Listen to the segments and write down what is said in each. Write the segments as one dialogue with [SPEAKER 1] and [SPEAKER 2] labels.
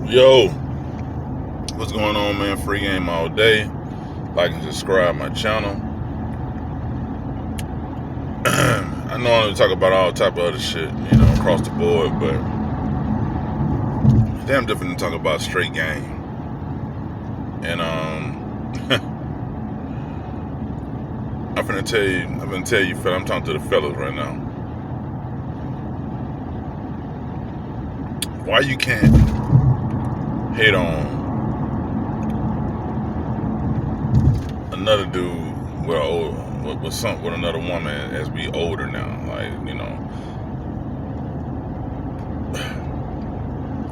[SPEAKER 1] Yo, what's going on, man? Free game all day. Like and subscribe my channel. I know I only talk about all type of other shit, across the board, but it's damn different to talk about straight game. And I'm gonna tell you, fella, I'm talking to the fellas right now. Why you can't hate on another dude with another woman as we older now?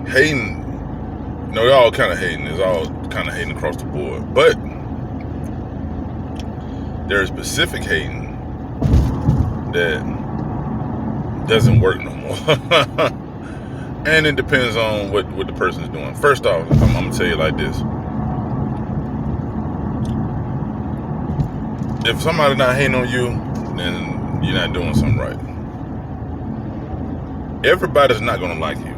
[SPEAKER 1] Hating, they're all kind of hating. It's all kind of hating across the board. But there's specific hating that doesn't work no more. And it depends on what the person's doing. First off, I'm gonna tell you like this. If somebody's not hating on you, then you're not doing something right. Everybody's not gonna like you.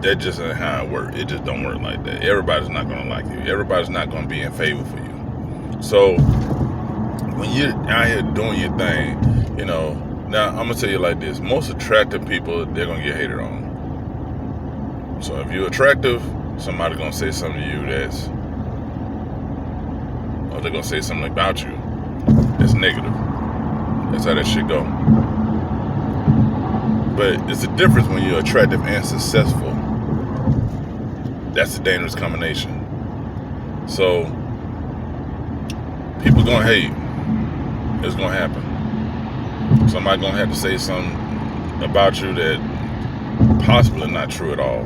[SPEAKER 1] That just ain't how it works. It just don't work like that. Everybody's not gonna like you. Everybody's not gonna be in favor for you. So when you're out here doing your thing, now I'm gonna tell you like this. Most attractive people, they're gonna get hated on. So if you're attractive, somebody's gonna say something to you or they're gonna say something about you that's negative. That's how that shit go. But it's a difference when you're attractive and successful. That's a dangerous combination. So people gonna hate. It's gonna happen. Somebody gonna have to say something about you that possibly not true at all.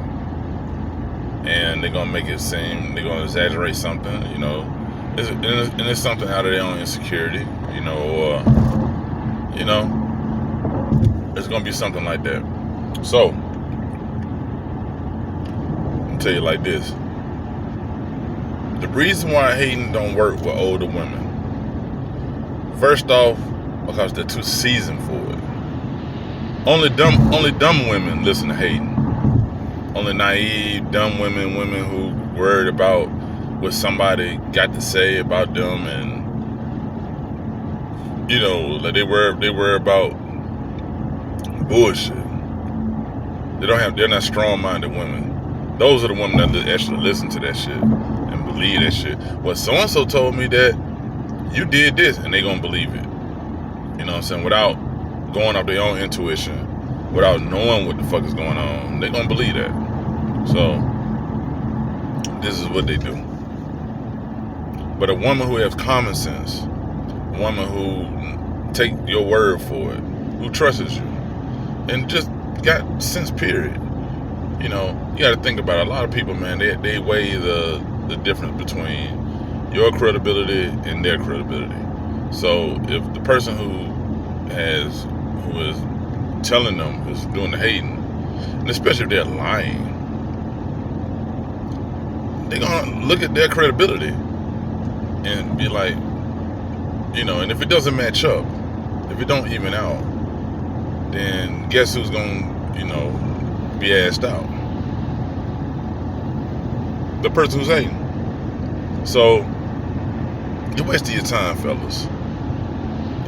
[SPEAKER 1] And they're gonna make it seem, they're gonna exaggerate something, it's something out of their own insecurity, or it's gonna be something like that. So I'll tell you like this. The reason why hating don't work with older women, first off, because they're too seasoned for it. Only dumb women listen to hating. Only naive, dumb women who worried about what somebody got to say about them, and like they worry about bullshit. They're not strong-minded women. Those are the women that actually listen to that shit and believe that shit. Well, so-and-so told me that you did this, and they gonna believe it. You know what I'm saying? Without going off their own intuition, without knowing what the fuck is going on, they gonna believe that. So this is what they do. But a woman who has common sense, a woman who take your word for it, who trusts you, and just got sense, period. You got to think about it. A lot of people, man, they weigh the difference between your credibility and their credibility. So if the person who is telling them, who's doing the hating, and especially if they're lying, they're gonna look at their credibility and be like, and if it doesn't match up, if it don't even out, then guess who's gonna, be asked out? The person who's hating. So you're wasting your time, fellas.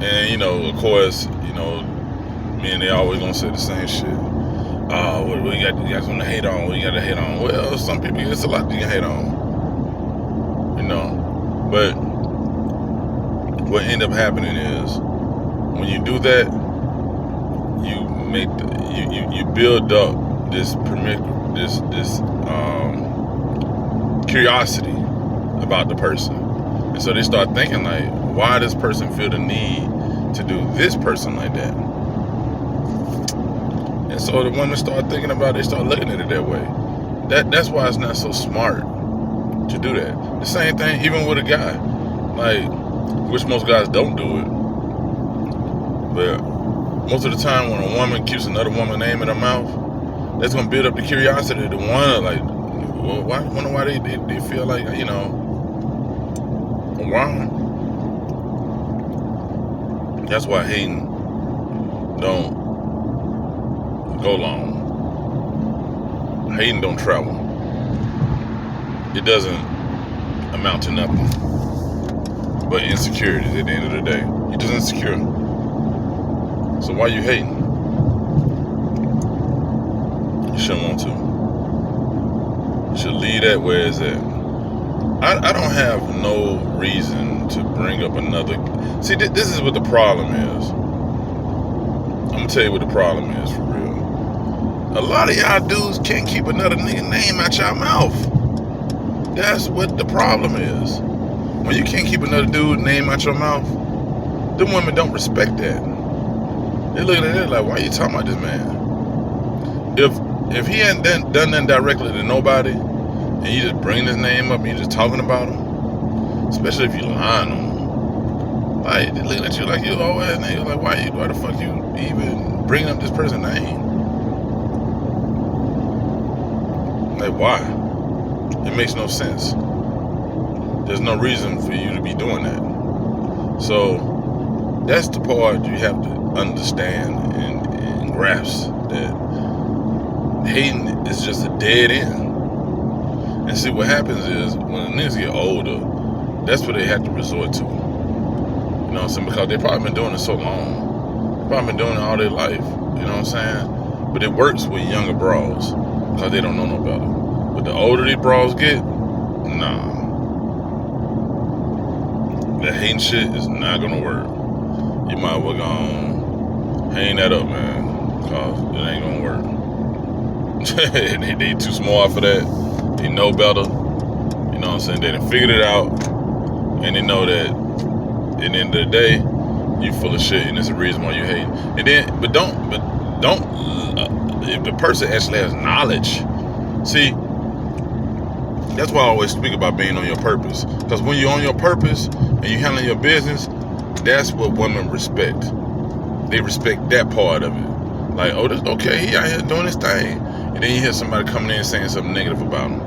[SPEAKER 1] And of course, men, they always gonna say the same shit. What you got something to hate on? What you got to hate on? Well, some people, it's a lot you can hate on. But what end up happening is, when you do that, you build up this curiosity about the person, and so they start thinking like, why does person feel the need to do this person like that? And so the women start thinking about it, they start looking at it that way. That's why it's not so smart to do that. The same thing even with a guy, which most guys don't do it. But most of the time when a woman keeps another woman's name in her mouth, that's gonna build up the curiosity to wonder, why they feel like, wrong. That's why hating don't go long. Hating don't travel. it doesn't amount to nothing but insecurities at the end of the day. You're just insecure. So why you hating? You shouldn't want to. You should leave that where it's at. I don't have no reason to bring up another. See, this is what the problem is. I'm gonna tell you what the problem is for real. A lot of y'all dudes can't keep another nigga name out your mouth. That's what the problem is. When you can't keep another dude name out your mouth, them women don't respect that. They looking at it like, why are you talking about this man? If he ain't done nothing directly to nobody, and you just bring his name up and you just talking about him, especially if you lying on him, like they looking at you like you old ass nigga, like why the fuck you even bringing up this person's name? Like why? It makes no sense. There's no reason for you to be doing that. So that's the part you have to understand and grasp, that hating is just a dead end. And see, what happens is when niggas get older, that's what they have to resort to. You know what I'm saying? Because they've probably been doing it so long. They've probably been doing it all their life. You know what I'm saying? But it works with younger bros because they don't know no better. But the older these bros get, nah. That hating shit is not gonna work. You might as well go on, hang that up, man, because it ain't gonna work. they too smart for that. They know better. You know what I'm saying? They done figured it out, and they know that at the end of the day, you full of shit, and it's a reason why you hate. And then, but don't. If the person actually has knowledge, see, that's why I always speak about being on your purpose. Because when you're on your purpose and you handling your business, that's what women respect. They respect that part of it. Like, oh, this okay, he out here doing his thing. And then you hear somebody coming in saying something negative about him.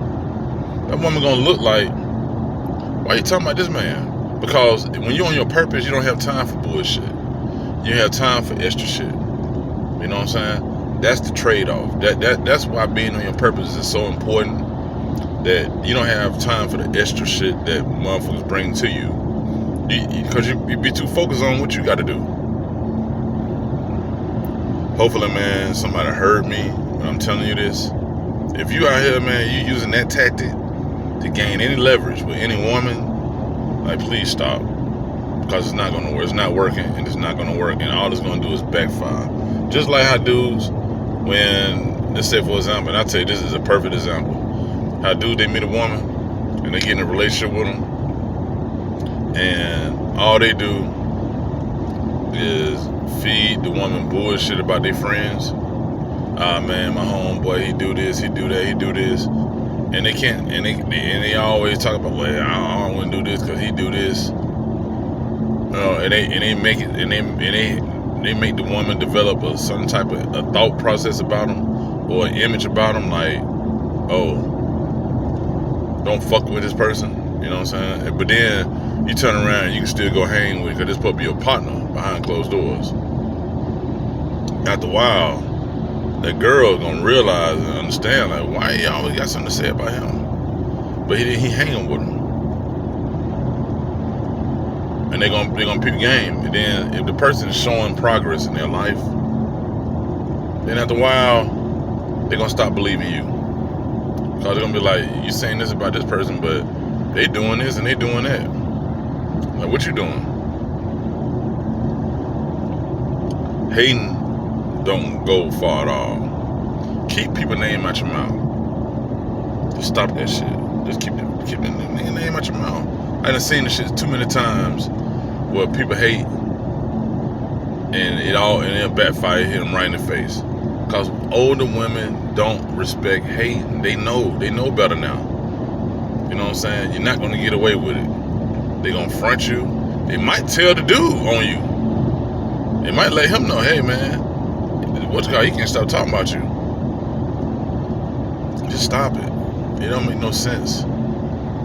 [SPEAKER 1] That woman gonna look like, why are you talking about this man? Because when you're on your purpose, you don't have time for bullshit. You have time for extra shit. You know what I'm saying? That's the trade-off. That's why being on your purpose is so important. That you don't have time for the extra shit that motherfuckers bring to you. Because you be too focused on what you got to do. Hopefully, man, somebody heard me when I'm telling you this. If you out here, man, you using that tactic to gain any leverage with any woman, like, please stop. Because it's not going to work. It's not working, and it's not going to work. And all it's going to do is backfire. Just like how dudes, when, let's say, for example, and I'll tell you, this is a perfect example. How dudes, they meet a woman, and they get in a relationship with them, and all they do is feed the woman bullshit about their friends. Ah, man, my homeboy, he do this, he do that, he do this, and they can't, and they always talk about, well, I don't want to do this because he do this, you know, and they make it, and they make the woman develop a certain type of a thought process about them or an image about them, like, oh, don't fuck with this person, you know what I'm saying? But then you turn around and you can still go hang with it because this supposed to be your partner behind closed doors. After a while, that girl gonna realize and understand, like, why he always got something to say about him? But he hanging with him. And they gonna peep game. And then if the person is showing progress in their life, then after a while, they're gonna stop believing you. Because they're gonna be like, you saying this about this person, but they doing this and they doing that. Like, what you doing? Hating don't go far at all. Keep people's name out your mouth. Just stop that shit. Just keep the name out your mouth. I done seen this shit too many times where people hate and it'll backfire, hit them right in the face. Because older women don't respect hate. They know better now. You know what I'm saying? You're not gonna get away with it. They gonna front you. They might tell the dude on you. They might let him know, hey man, what's called, he can't stop talking about you. Just stop it. It don't make no sense.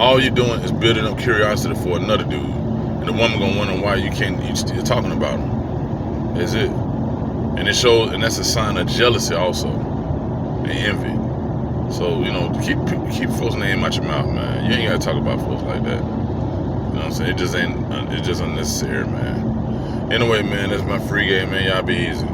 [SPEAKER 1] All you're doing is building up curiosity for another dude. And the woman gonna wonder why you still talking about him. That's it. And it shows, and that's a sign of jealousy also. And envy. So, you know, keep folks' name out your mouth, man. You ain't gotta talk about folks like that. You know what I'm saying? It's just unnecessary, man. Anyway, man, that's my free game, man. Y'all be easy.